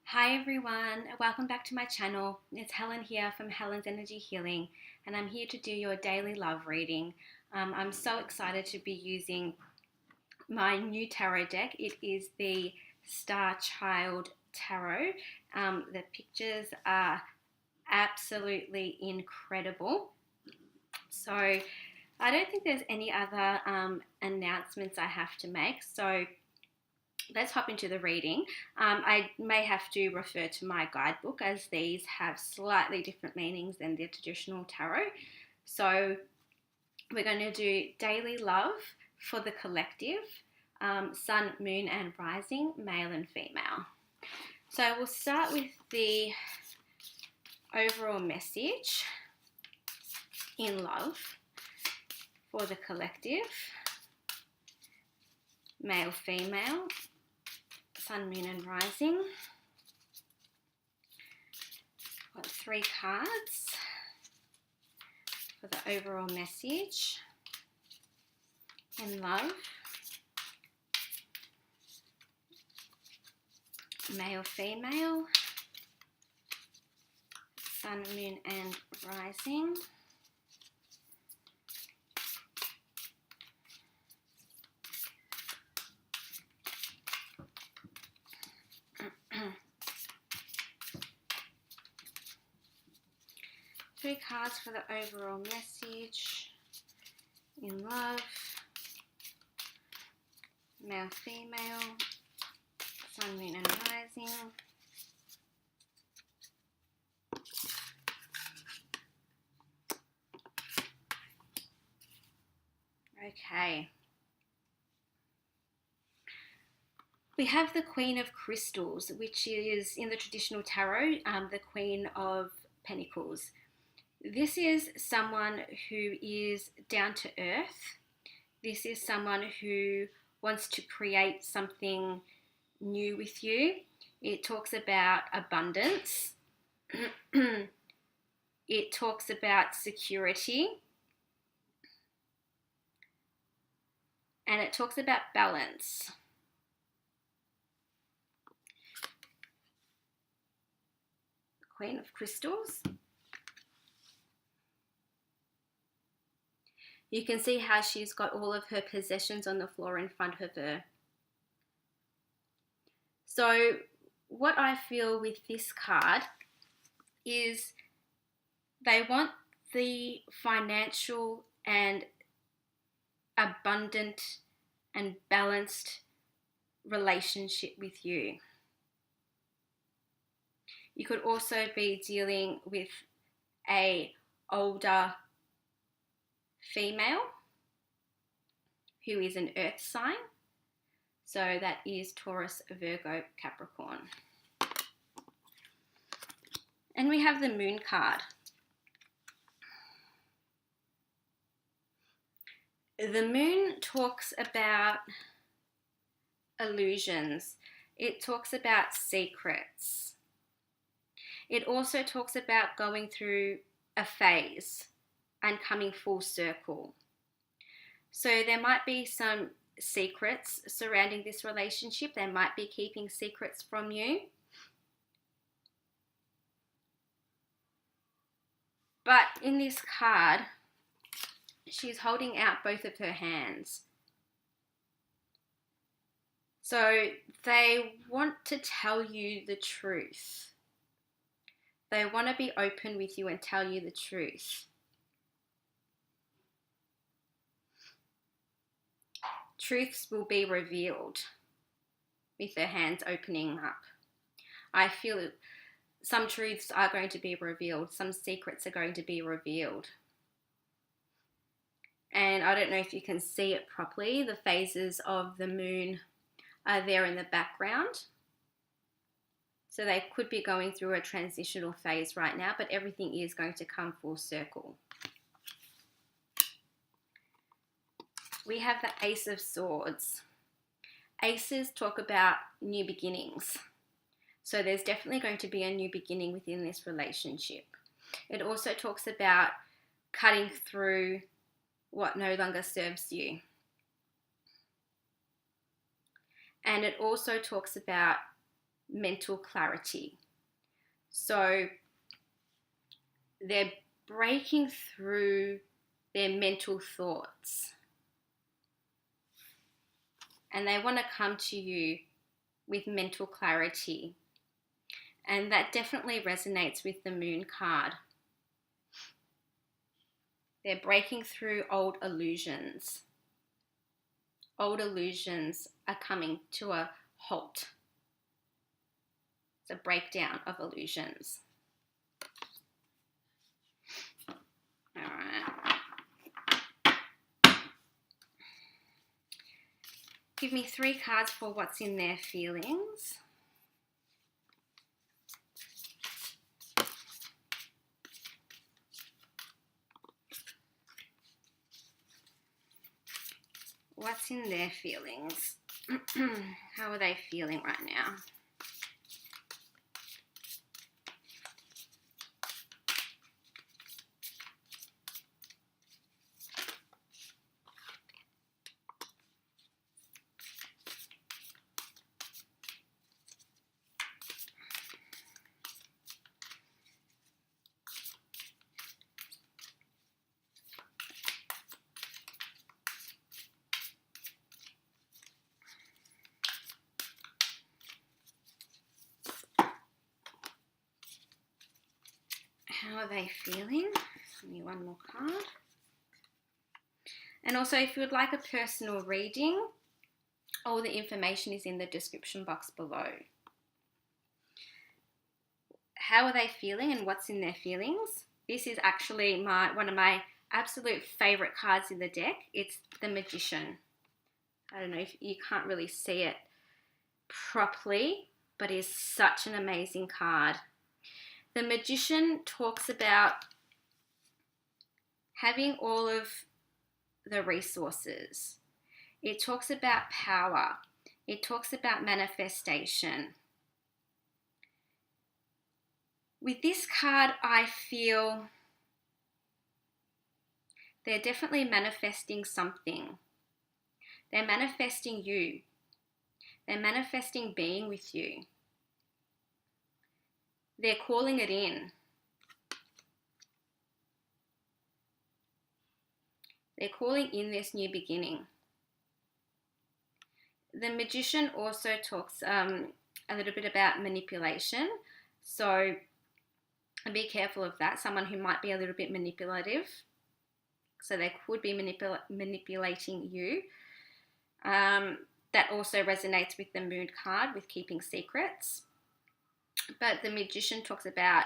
Hi everyone, welcome back to my channel. It's Helen here from Helen's Energy Healing, and I'm here to do your daily love reading. I'm so excited to be using my new tarot deck. It is the Star Child Tarot. The pictures are absolutely incredible. So I don't think there's any other announcements I have to make. So let's hop into the reading. I may have to refer to my guidebook as these have slightly different meanings than the traditional tarot. So we're going to do daily love for the collective, sun, moon, and rising, male and female. So we'll start with the overall message in love for the collective, male, female, sun, moon, and rising. Got 3 cards for the overall message in love, male, female, sun, moon, and rising. Three cards for the overall message in love, male, female, sun, moon, and rising. Okay. We have the Queen of Crystals, which is in the traditional tarot, the Queen of Pentacles. This is someone who is down to earth. This is someone who wants to create something new with you. It talks about abundance. It talks about security. And it talks about balance. Queen of Crystals. You can see how she's got all of her possessions on the floor in front of her. So what I feel with this card is they want the financial and abundant and balanced relationship with you. You could also be dealing with an older female who is an earth sign. So that is Taurus, Virgo, Capricorn. And we have the Moon card. The Moon talks about illusions. It talks about secrets. It also talks about going through a phase and coming full circle. So there might be some secrets surrounding this relationship. They might be keeping secrets from you. But in this card, she's holding out both of her hands. So they want to tell you the truth. They want to be open with you and tell you the truth. Truths will be revealed with their hands opening up. I feel some truths are going to be revealed. Some secrets are going to be revealed. And I don't know if you can see it properly. The phases of the moon are there in the background. So they could be going through a transitional phase right now, but everything is going to come full circle. We have the Ace of Swords. Aces talk about new beginnings. So there's definitely going to be a new beginning within this relationship. It also talks about cutting through what no longer serves you. And it also talks about mental clarity. So they're breaking through their mental thoughts, and they want to come to you with mental clarity. And that definitely resonates with the Moon card. They're breaking through old illusions. Old illusions are coming to a halt. It's a breakdown of illusions. All right. Give me 3 cards for what's in their feelings. What's in their feelings? How are they feeling right now? How are they feeling? Give me 1 more card. And also, if you would like a personal reading, all the information is in the description box below. How are they feeling and what's in their feelings? This is actually one of my absolute favorite cards in the deck. It's the Magician. I don't know if you can't really see it properly, but it is such an amazing card. The Magician talks about having all of the resources. It talks about power. It talks about manifestation. With this card, I feel they're definitely manifesting something. They're manifesting you. They're manifesting being with you. They're calling it in. They're calling in this new beginning. The Magician also talks a little bit about manipulation. So be careful of that. Someone who might be a little bit manipulative. So they could be manipulating you. That also resonates with the Moon card, with keeping secrets. But the Magician talks about,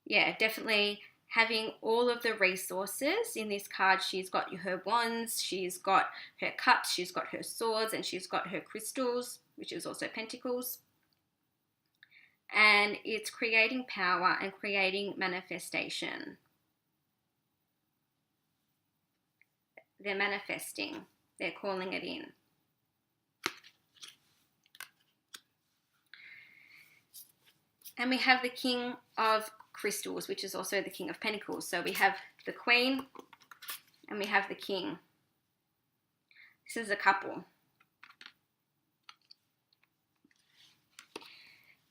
definitely having all of the resources. In this card, she's got her wands, she's got her cups, she's got her swords, and she's got her crystals, which is also pentacles. And it's creating power and creating manifestation. They're manifesting. They're calling it in. And we have the King of Crystals, which is also the King of Pentacles. So we have the Queen and we have the King. This is a couple.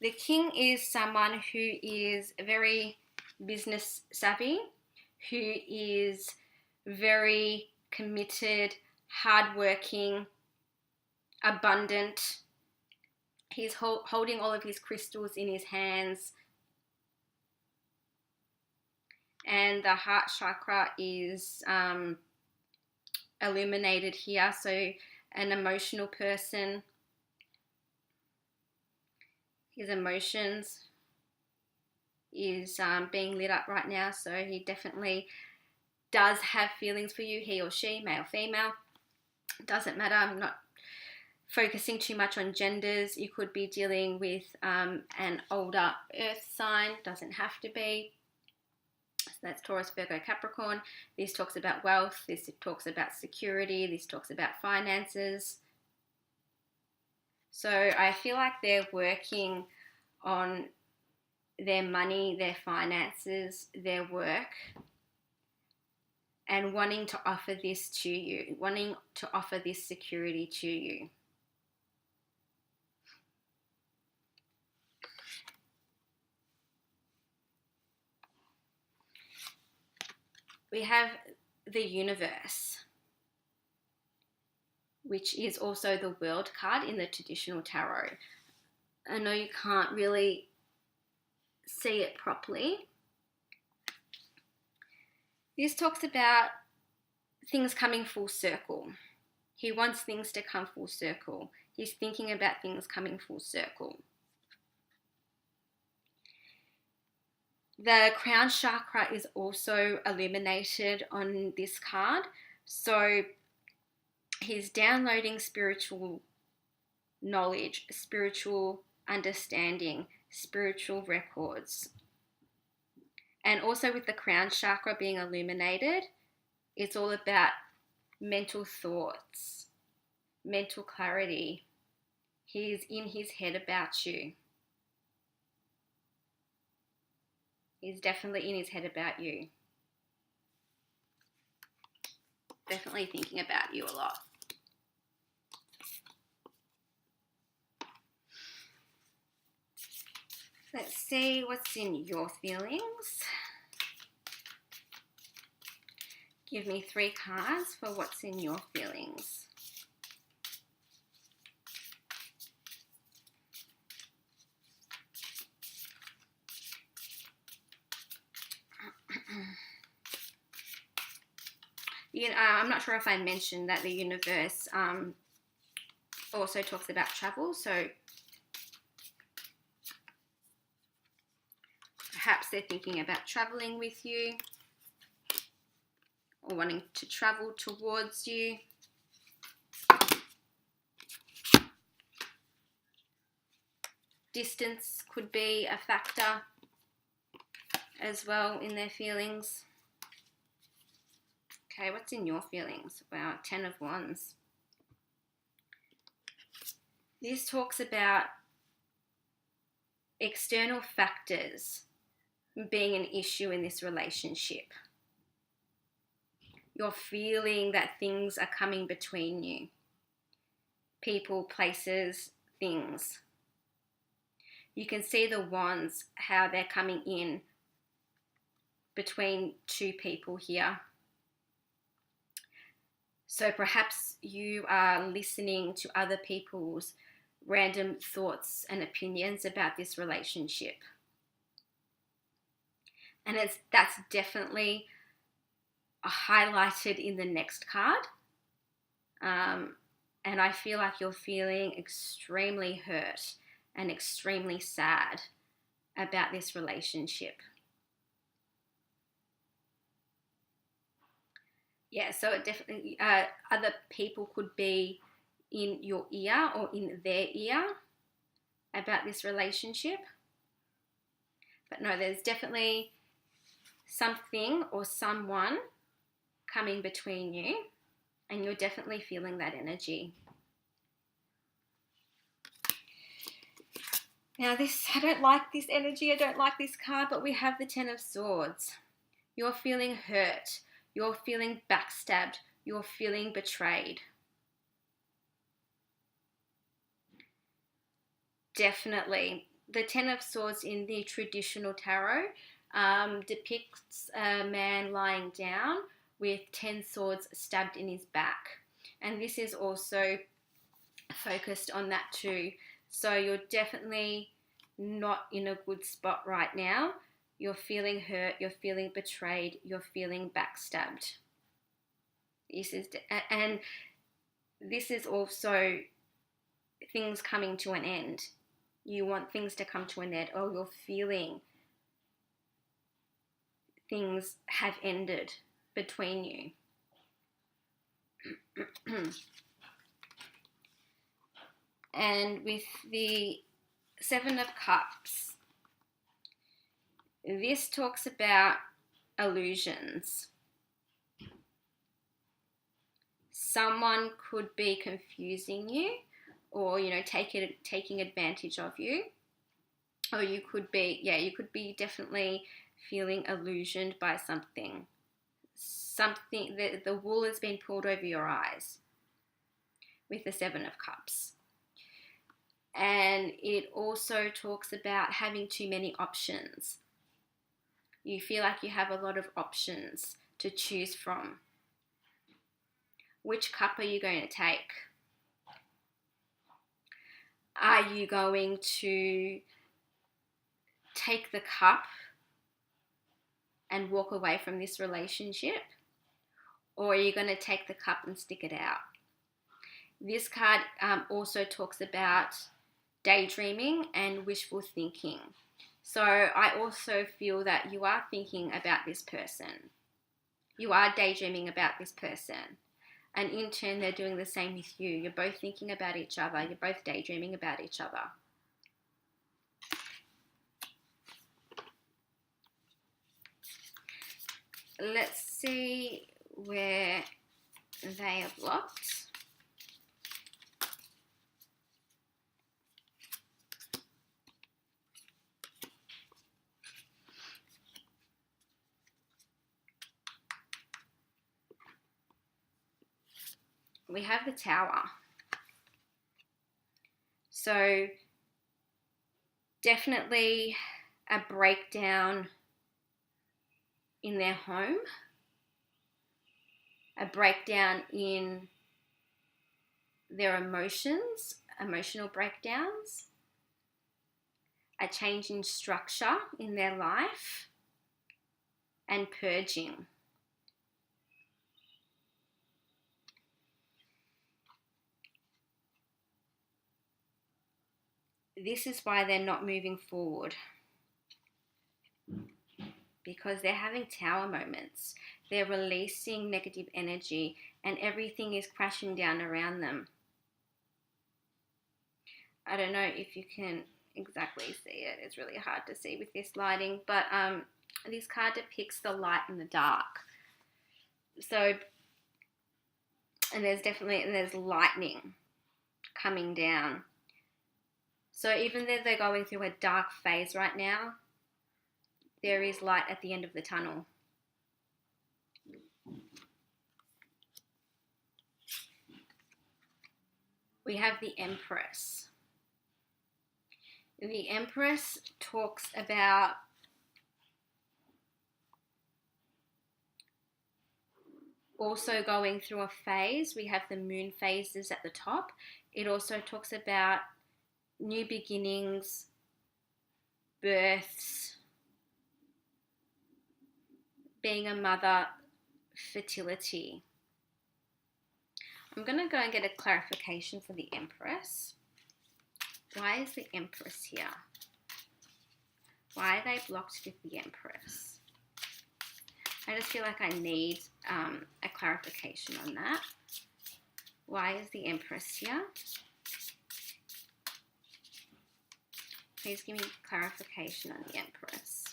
The King is someone who is very business savvy, who is very committed, hardworking, abundant. He's holding all of his crystals in his hands. And the heart chakra is illuminated here. So an emotional person. His emotions is being lit up right now. So he definitely does have feelings for you, he or she, male, female. Doesn't matter. I'm not focusing too much on genders. You could be dealing with an older earth sign. Doesn't have to be. So that's Taurus, Virgo, Capricorn. This talks about wealth. This talks about security. This talks about finances. So I feel like they're working on their money, their finances, their work, and wanting to offer this to you, wanting to offer this security to you. we have the universe, which is also the world card in the traditional tarot. I know you can't really see it properly. This talks about things coming full circle. He wants things to come full circle. He's thinking about things coming full circle. The crown chakra is also illuminated on this card. So he's downloading spiritual knowledge, spiritual understanding, spiritual records. And also with the crown chakra being illuminated, it's all about mental thoughts, mental clarity. He's in his head about you. He's definitely in his head about you. Definitely thinking about you a lot. Let's see what's in your feelings. Give me 3 cards for what's in your feelings. I'm not sure if I mentioned that the universe also talks about travel, so perhaps they're thinking about traveling with you or wanting to travel towards you. Distance could be a factor as well in their feelings. Okay, what's in your feelings? Wow, 10 of Wands. This talks about external factors being an issue in this relationship. You're feeling that things are coming between you. People, places, things. You can see the wands, how they're coming in between 2 people here. So perhaps you are listening to other people's random thoughts and opinions about this relationship. And that's definitely highlighted in the next card. And I feel like you're feeling extremely hurt and extremely sad about this relationship. Yeah, so it definitely, other people could be in your ear or in their ear about this relationship. But no, there's definitely something or someone coming between you, and you're definitely feeling that energy. Now I don't like this energy, I don't like this card, but we have the 10 of Swords. You're feeling hurt. You're feeling backstabbed. You're feeling betrayed. Definitely. The 10 of Swords in the traditional tarot depicts a man lying down with 10 swords stabbed in his back. And this is also focused on that too. So you're definitely not in a good spot right now. You're feeling hurt, you're feeling betrayed, you're feeling backstabbed. This is also things coming to an end. You want things to come to an end, or you're feeling things have ended between you. And with the 7 of Cups, this talks about illusions. Someone could be confusing you, or taking advantage of you, or you could be definitely feeling illusioned by something. The wool has been pulled over your eyes with the 7 of Cups. And it also talks about having too many options. You feel like you have a lot of options to choose from. Which cup are you going to take? Are you going to take the cup and walk away from this relationship? Or are you going to take the cup and stick it out? This card also talks about daydreaming and wishful thinking. So I also feel that you are thinking about this person. You are daydreaming about this person. And in turn, they're doing the same with you. You're both thinking about each other. You're both daydreaming about each other. Let's see where they are blocked. We have the Tower. So definitely a breakdown in their home, a breakdown in their emotions, emotional breakdowns, a change in structure in their life, and purging. This is why they're not moving forward, because they're having tower moments. They're releasing negative energy and everything is crashing down around them. I don't know if you can exactly see it. It's really hard to see with this lighting, but this card depicts the light and the dark. So, and there's lightning coming down. So even though they're going through a dark phase right now, there is light at the end of the tunnel. We have the Empress. The Empress talks about also going through a phase. We have the moon phases at the top. It also talks about new beginnings, births, being a mother, fertility. I'm going to go and get a clarification for the Empress. Why is the Empress here? Why are they blocked with the Empress? I just feel like I need a clarification on that. Why is the Empress here? Please give me clarification on the Empress.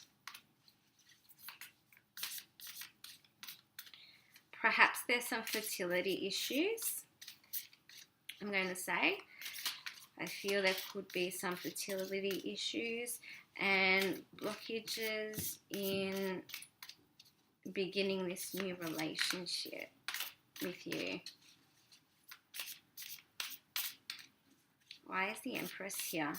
Perhaps there's some fertility issues, I'm going to say. I feel there could be some fertility issues and blockages in beginning this new relationship with you. Why is the Empress here?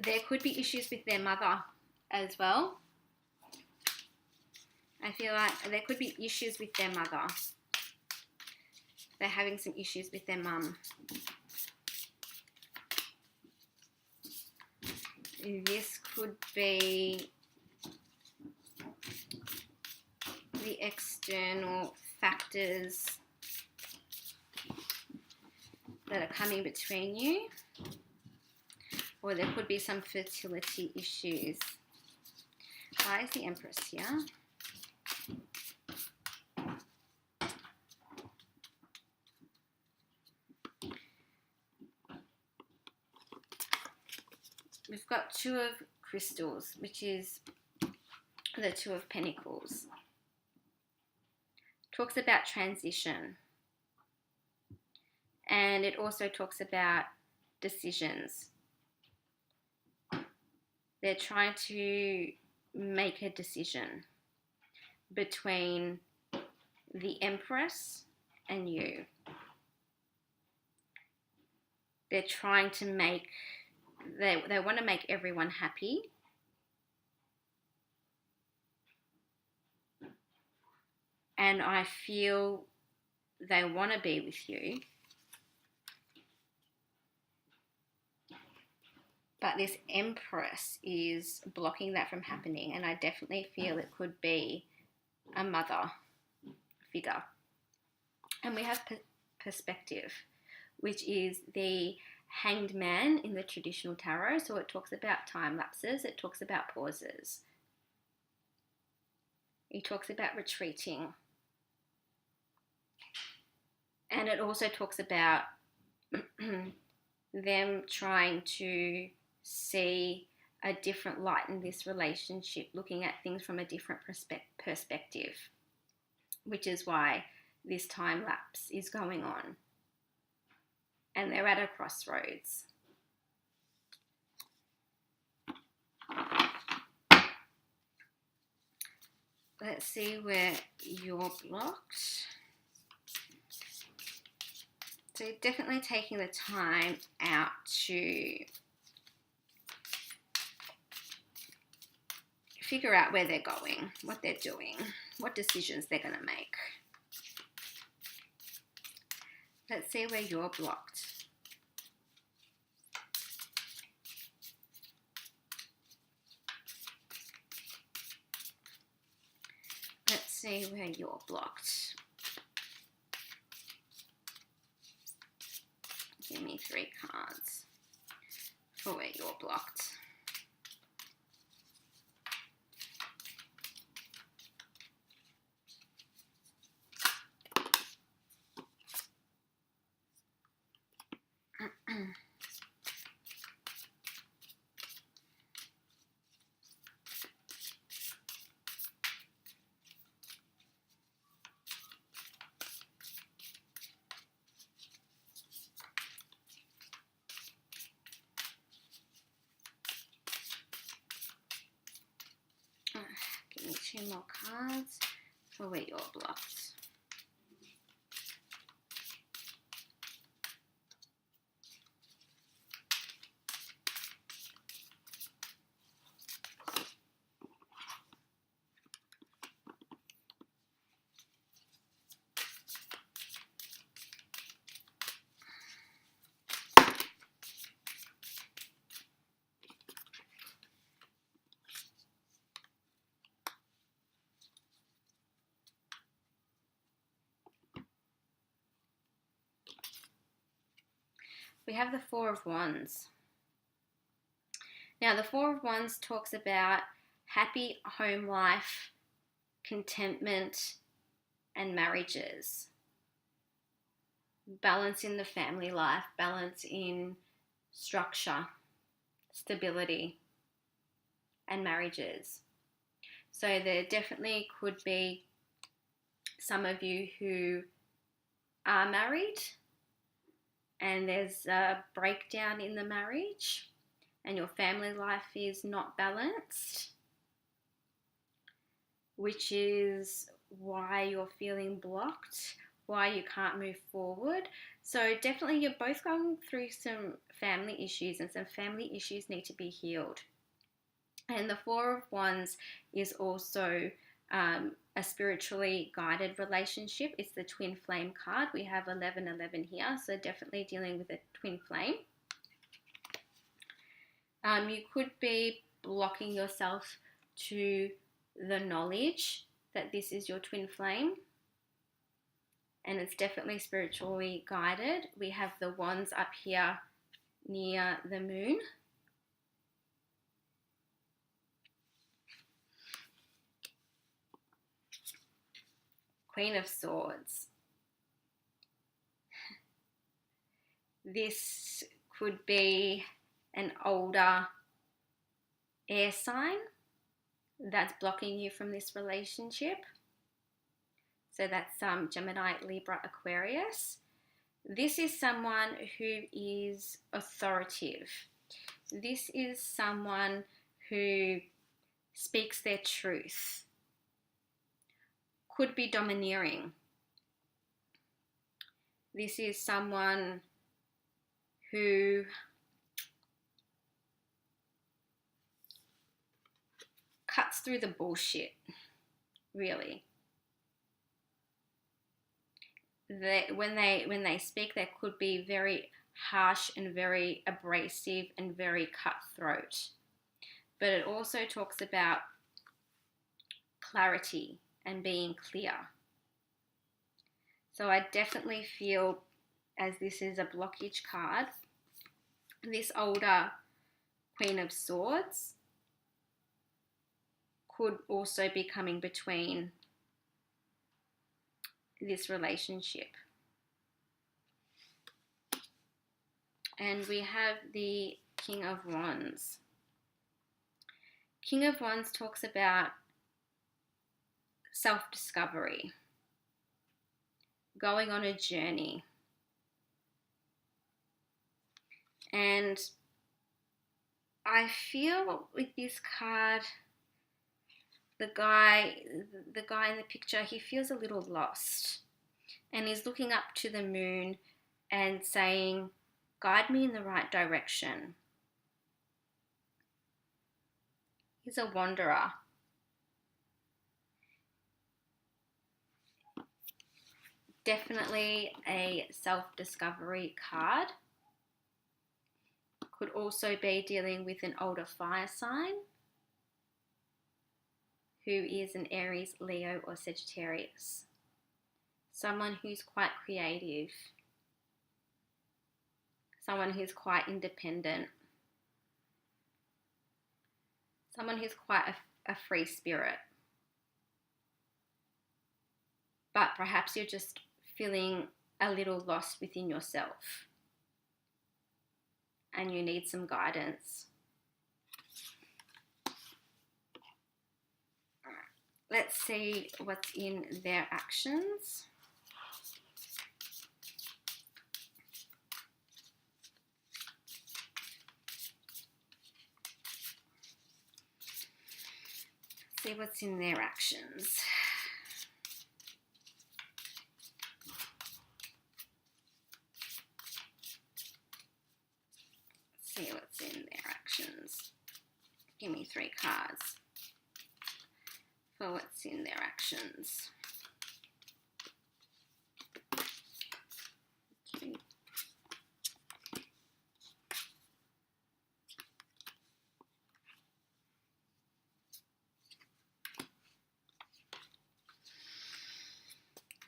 There could be issues with their mother as well. I feel like there could be issues with their mother. They're having some issues with their mum. This could be the external factors that are coming between you. Or there could be some fertility issues. Why is the Empress here? We've got Two of Crystals, which is the Two of Pentacles. Talks about transition. And it also talks about decisions. They're trying to make a decision between the Empress and you. They're trying to make They want to make everyone happy. And I feel they want to be with you. But this Empress is blocking that from happening. And I definitely feel it could be a mother figure. And we have perspective, which is the Hanged Man in the traditional tarot. So it talks about time lapses. It talks about pauses. It talks about retreating. And it also talks about them trying to see a different light in this relationship, looking at things from a different perspective, which is why this time lapse is going on. And they're at a crossroads. Let's see where you're blocked. So definitely taking the time out to figure out where they're going, what they're doing, what decisions they're going to make. Let's see where you're blocked. Let's see where you're blocked. Give me 3 cards for where you're blocked. Give me 2 more cards for where you're blocked. We have the 4 of Wands. Now, the 4 of Wands talks about happy home life, contentment, and marriages. Balance in the family life, balance in structure, stability, and marriages. So there definitely could be some of you who are married and there's a breakdown in the marriage and your family life is not balanced, which is why you're feeling blocked, why you can't move forward. So definitely you're both going through some family issues and some family issues need to be healed. And the 4 of Wands is also a spiritually guided relationship. It's the twin flame card. We have 1111 here, so definitely dealing with a twin flame. You could be blocking yourself to the knowledge that this is your twin flame, and it's definitely spiritually guided. We have the wands up here near the moon. Queen of Swords. This could be an older air sign that's blocking you from this relationship. So that's Gemini, Libra, Aquarius. This is someone who is authoritative. This is someone who speaks their truth. Could be domineering. This is someone who cuts through the bullshit, really. When they speak, they could be very harsh and very abrasive and very cutthroat. But it also talks about clarity and being clear. So I definitely feel, as this is a blockage card, this older Queen of Swords could also be coming between this relationship. And we have the King of Wands. King of Wands talks about self-discovery, going on a journey. And I feel with this card, the guy in the picture, he feels a little lost. And he's looking up to the moon and saying, guide me in the right direction. He's a wanderer. Definitely a self-discovery card. Could also be dealing with an older fire sign who is an Aries, Leo, or Sagittarius. Someone who's quite creative. Someone who's quite independent. Someone who's quite a free spirit. But perhaps you're just feeling a little lost within yourself and you need some guidance. All right. Let's see what's in their actions. See what's in their actions. See what's in their actions. Give me 3 cards for what's in their actions. Okay.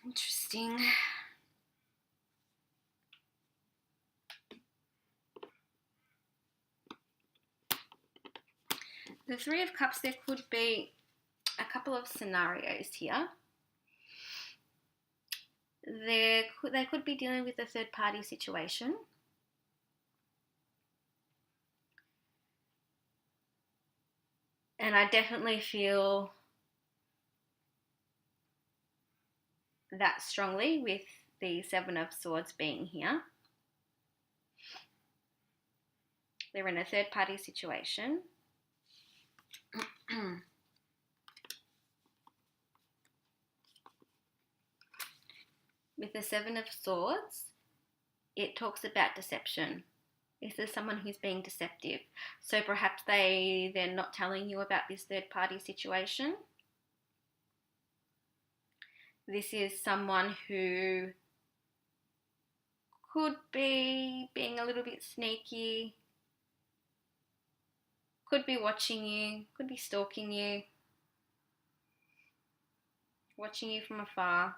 Interesting. The 3 of Cups, there could be a couple of scenarios here. They could be dealing with a third party situation. And I definitely feel that strongly with the 7 of Swords being here. They're in a third party situation. With the 7 of Swords, it talks about deception. This is someone who's being deceptive. So perhaps they're not telling you about this third party situation. This is someone who could be being a little bit sneaky, could be watching you, could be stalking you, watching you from afar,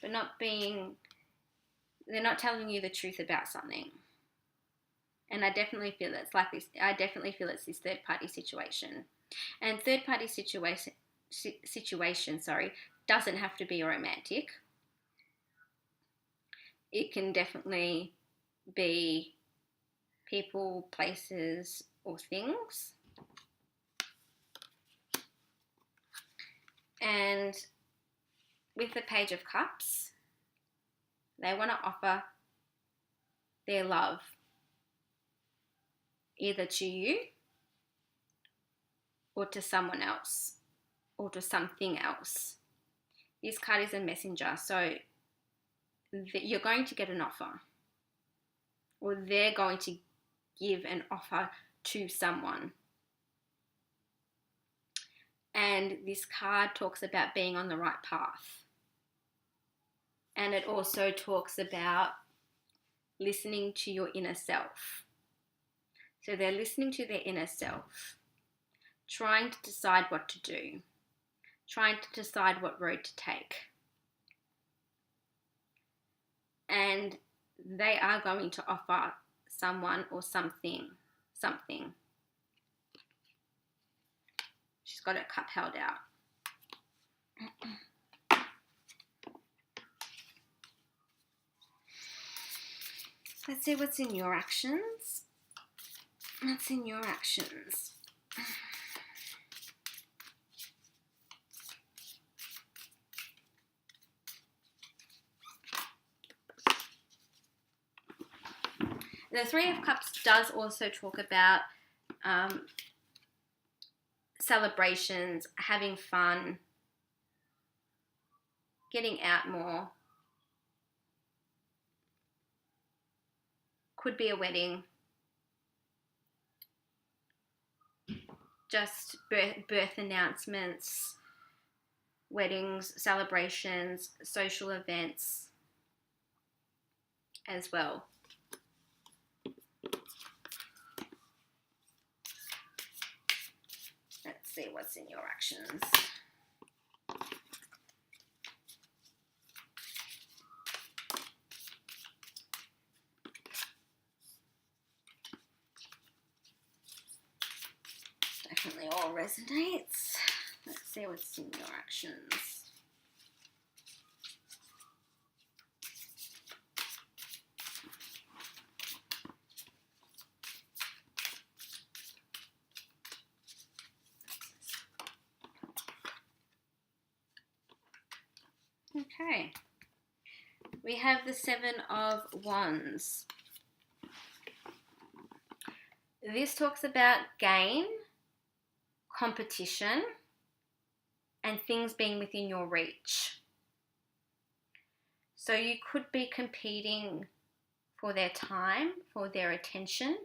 but they're not telling you the truth about something. And I definitely feel it's like this. I definitely feel it's this third party situation. And third party situation, doesn't have to be romantic. It can definitely be people, places, or things. And with the Page of Cups, they want to offer their love either to you or to someone else or to something else. This card is a messenger, so you're going to get an offer, or they're going to give an offer to someone. And this card talks about being on the right path. And it also talks about listening to your inner self. So they're listening to their inner self, trying to decide what to do, trying to decide what road to take. And they are going to offer someone or something. She's got her cup held out. Let's see what's in your actions. What's in your actions? The Three of Cups does also talk about celebrations, having fun, getting out more. Could be a wedding. Just birth announcements, weddings, celebrations, social events as well. Let's see what's in your actions. Definitely all resonates. Let's see what's in your actions. Okay. We have the Seven of Wands. This talks about gain, competition, and things being within your reach. So you could be competing for their time, for their attention,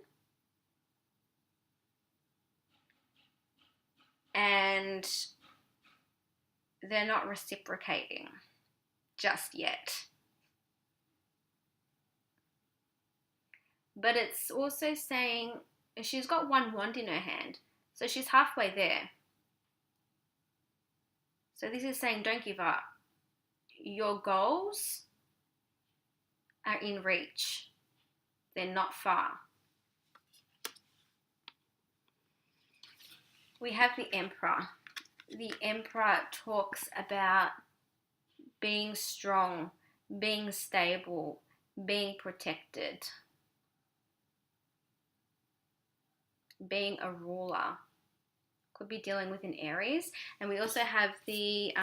and they're not reciprocating just yet. But it's also saying she's got one wand in her hand, so she's halfway there. So this is saying don't give up. Your goals are in reach. They're not far. We have the Emperor. The Emperor talks about being strong, being stable, being protected, being a ruler. Could be dealing with an Aries. And we also have the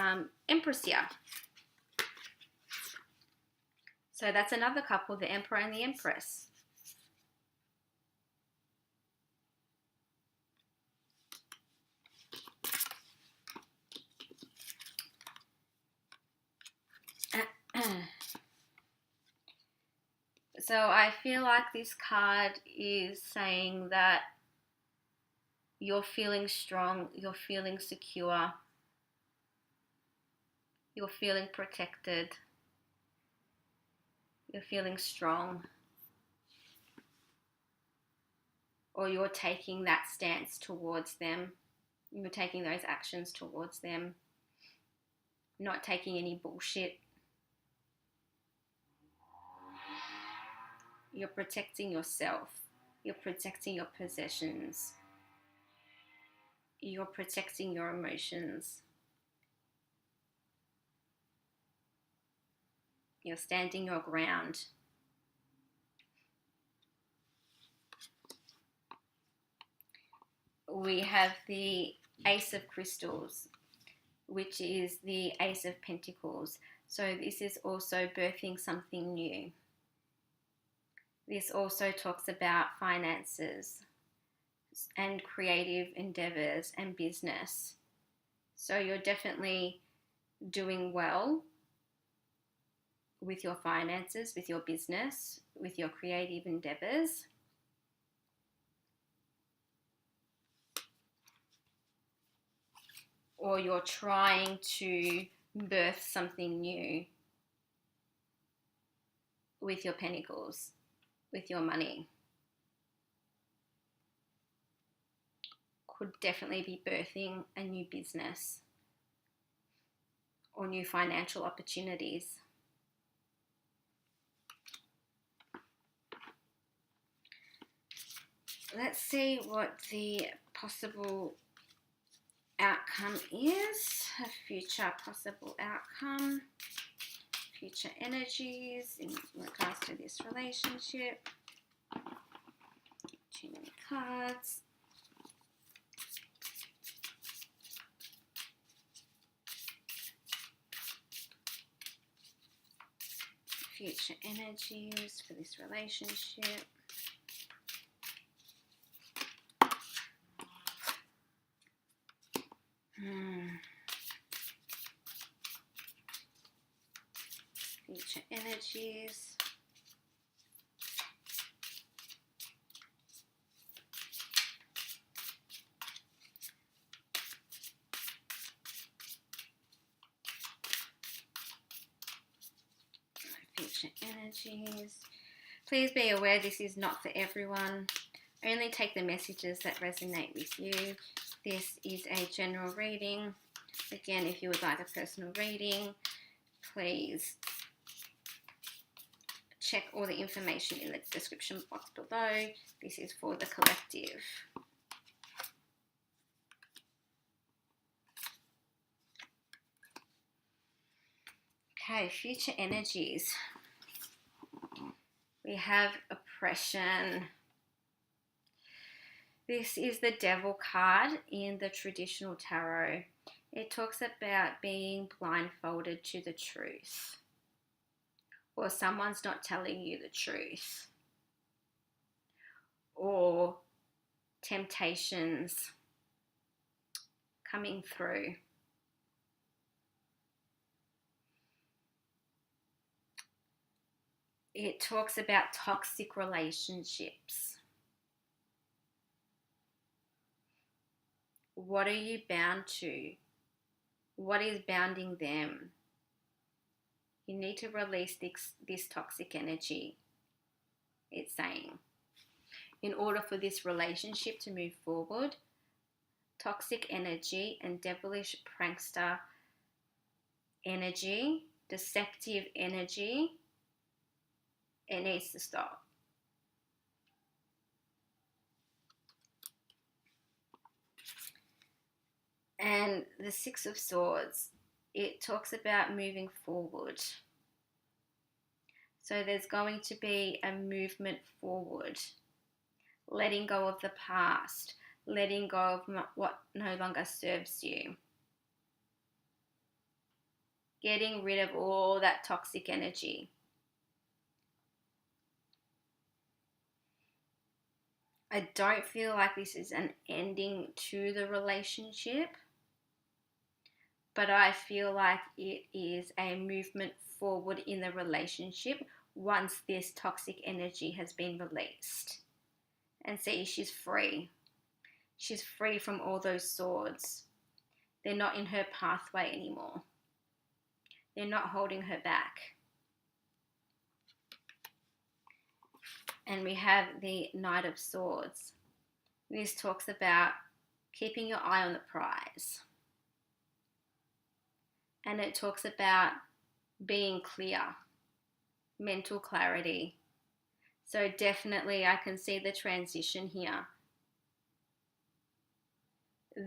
Empress here. So that's another couple, the Emperor and the Empress. So I feel like this card is saying that you're feeling strong, you're feeling secure, you're feeling protected, you're feeling strong, or you're taking that stance towards them, you're taking those actions towards them, not taking any bullshit. You're protecting yourself, you're protecting your possessions, you're protecting your emotions. You're standing your ground. We have the Ace of Crystals, which is the Ace of Pentacles. So this is also birthing something new. This also talks about finances and creative endeavors and business. So you're definitely doing well with your finances, with your business, with your creative endeavors. or you're trying to birth something new with your pentacles, with your money. Could definitely be birthing a new business or new financial opportunities. Let's see what the possible outcome is. A future possible outcome. Future energies in regards to this relationship. Too many cards. Future energies for this relationship. Future energies. Future energies. Please be aware this is not for everyone. Only take the messages that resonate with you. This is a general reading. Again, if you would like a personal reading, please check all the information in the description box below. This is for the collective. Okay, future energies. We have oppression. This is the Devil card in the traditional tarot. It talks about being blindfolded to the truth, or someone's not telling you the truth, or temptations coming through. It talks about toxic relationships. What are you bound to? What is bounding them? You need to release this toxic energy, it's saying. In order for this relationship to move forward, toxic energy and devilish prankster energy, deceptive energy, it needs to stop. And the Six of Swords, it talks about moving forward. So there's going to be a movement forward, letting go of the past, letting go of what no longer serves you, getting rid of all that toxic energy. I don't feel like this is an ending to the relationship, but I feel like it is a movement forward in the relationship once this toxic energy has been released. And see, she's free. She's free from all those swords. They're not in her pathway anymore. They're not holding her back. And we have the Knight of Swords. This talks about keeping your eye on the prize. And it talks about being clear, mental clarity. So definitely I can see the transition here.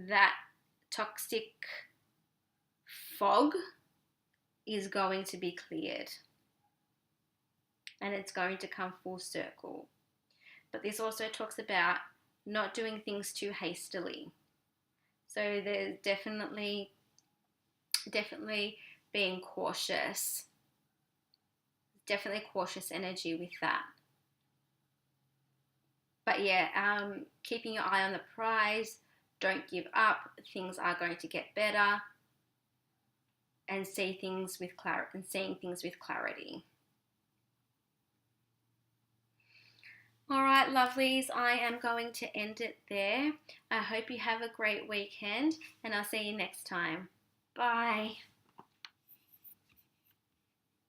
That toxic fog is going to be cleared. And it's going to come full circle. But this also talks about not doing things too hastily. So there's definitely being cautious. Definitely cautious energy with that. But yeah, keeping your eye on the prize. Don't give up. Things are going to get better. And seeing things with clarity. All right, right, lovelies, I am going to end it there. I hope you have a great weekend, and I'll see you next time. Bye.